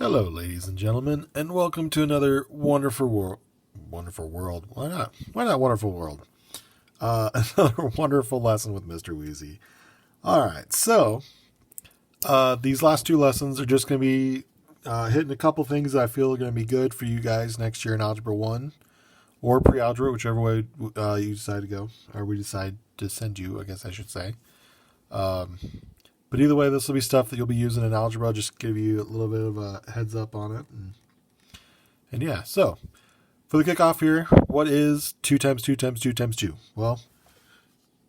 Hello, ladies and gentlemen, and welcome to another wonderful world. Wonderful world. Why not? Why not wonderful world? Another wonderful lesson with Mr. Wheezy. All right, so these last two lessons are just going to be hitting a couple things that I feel are going to be good for you guys next year in Algebra 1 or pre-algebra, whichever way you decide to go, or we decide to send you, I guess I should say. But either way, this will be stuff that you'll be using in algebra. I'll just give you a little bit of a heads up on it. And yeah, so for the kickoff here, what is 2 times 2 times 2 times 2? Well,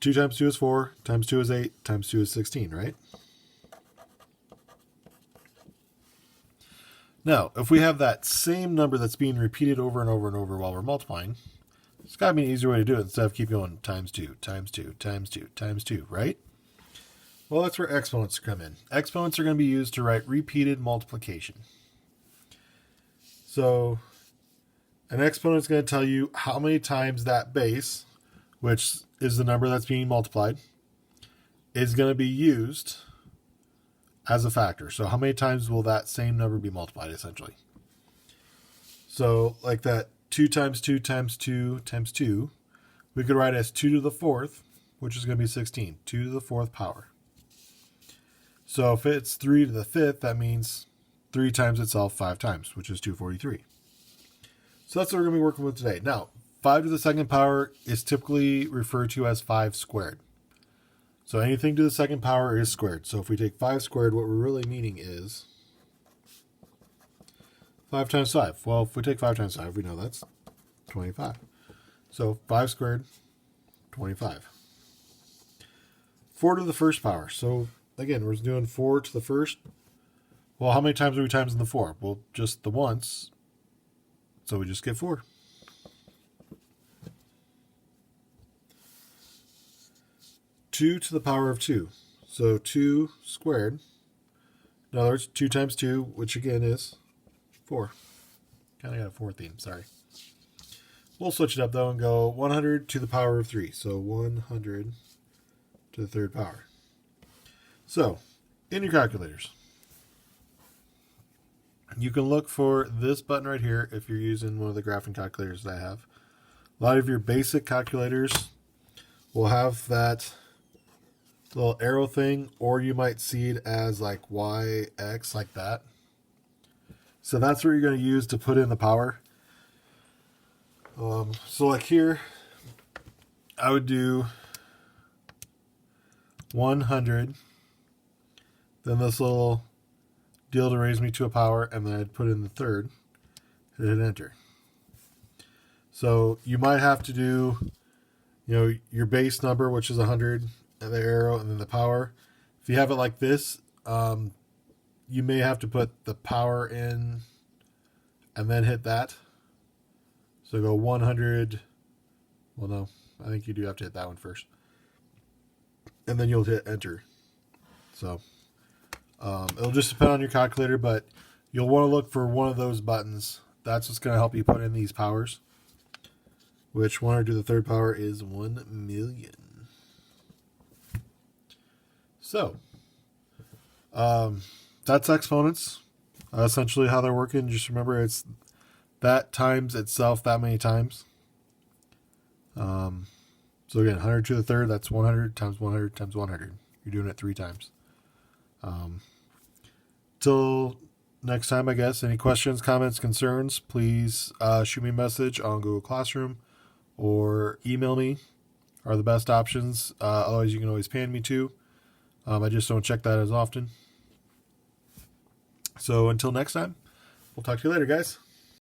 2 times 2 is 4, times 2 is 8, times 2 is 16, right? Now, if we have that same number that's being repeated over and over and over while we're multiplying, it's got to be an easier way to do it instead of keep going times 2, times 2, times 2, times 2, right? Well, that's where exponents come in. Exponents are going to be used to write repeated multiplication. So an exponent is going to tell you how many times that base, which is the number that's being multiplied, is going to be used as a factor. So how many times will that same number be multiplied, essentially? So like that 2 times 2 times 2 times 2, we could write as 2 to the 4th, which is going to be 16, 2 to the 4th power. So if it's 3 to the 5th, that means 3 times itself 5 times, which is 243. So that's what we're going to be working with today. Now, 5 to the 2nd power is typically referred to as 5 squared. So anything to the 2nd power is squared. So if we take 5 squared, what we're really meaning is 5 times 5. Well, if we take 5 times 5, we know that's 25. So 5 squared, 25. 4 to the 1st power. So again, we're doing 4 to the 1st. Well, how many times are we times in the 4? Well, just the once. So we just get 4. Two to the power of 2. So 2 squared. In other words, 2 times 2, which again is 4. Kind of got a 4 theme, sorry. We'll switch it up though and go 100 to the power of 3. So 100 to the 3rd power. So, in your calculators, you can look for this button right here if you're using one of the graphing calculators that I have. A lot of your basic calculators will have that little arrow thing, or you might see it as like Y, X, like that. So that's what you're going to use to put in the power. So like here, I would do 100. Then this little deal to raise me to a power, and then I'd put in the 3rd and hit enter. So you might have to do, your base number, which is 100, and the arrow, and then the power. If you have it like this, you may have to put the power in and then hit that. So go 100. Well, no, I think you do have to hit that one first. And then you'll hit enter. So it'll just depend on your calculator, but you'll want to look for one of those buttons. That's what's going to help you put in these powers, which 100 to the 3rd power is 1 million. So that's exponents. Essentially how they're working. Just remember it's that times itself that many times. So again, 100 to the 3rd, that's 100 times 100 times 100. You're doing it 3 times. Till next time, I guess. Any questions, comments, concerns, please shoot me a message on Google Classroom or email me are the best options. Otherwise, you can always pan me too. I just don't check that as often. So until next time, we'll talk to you later, guys.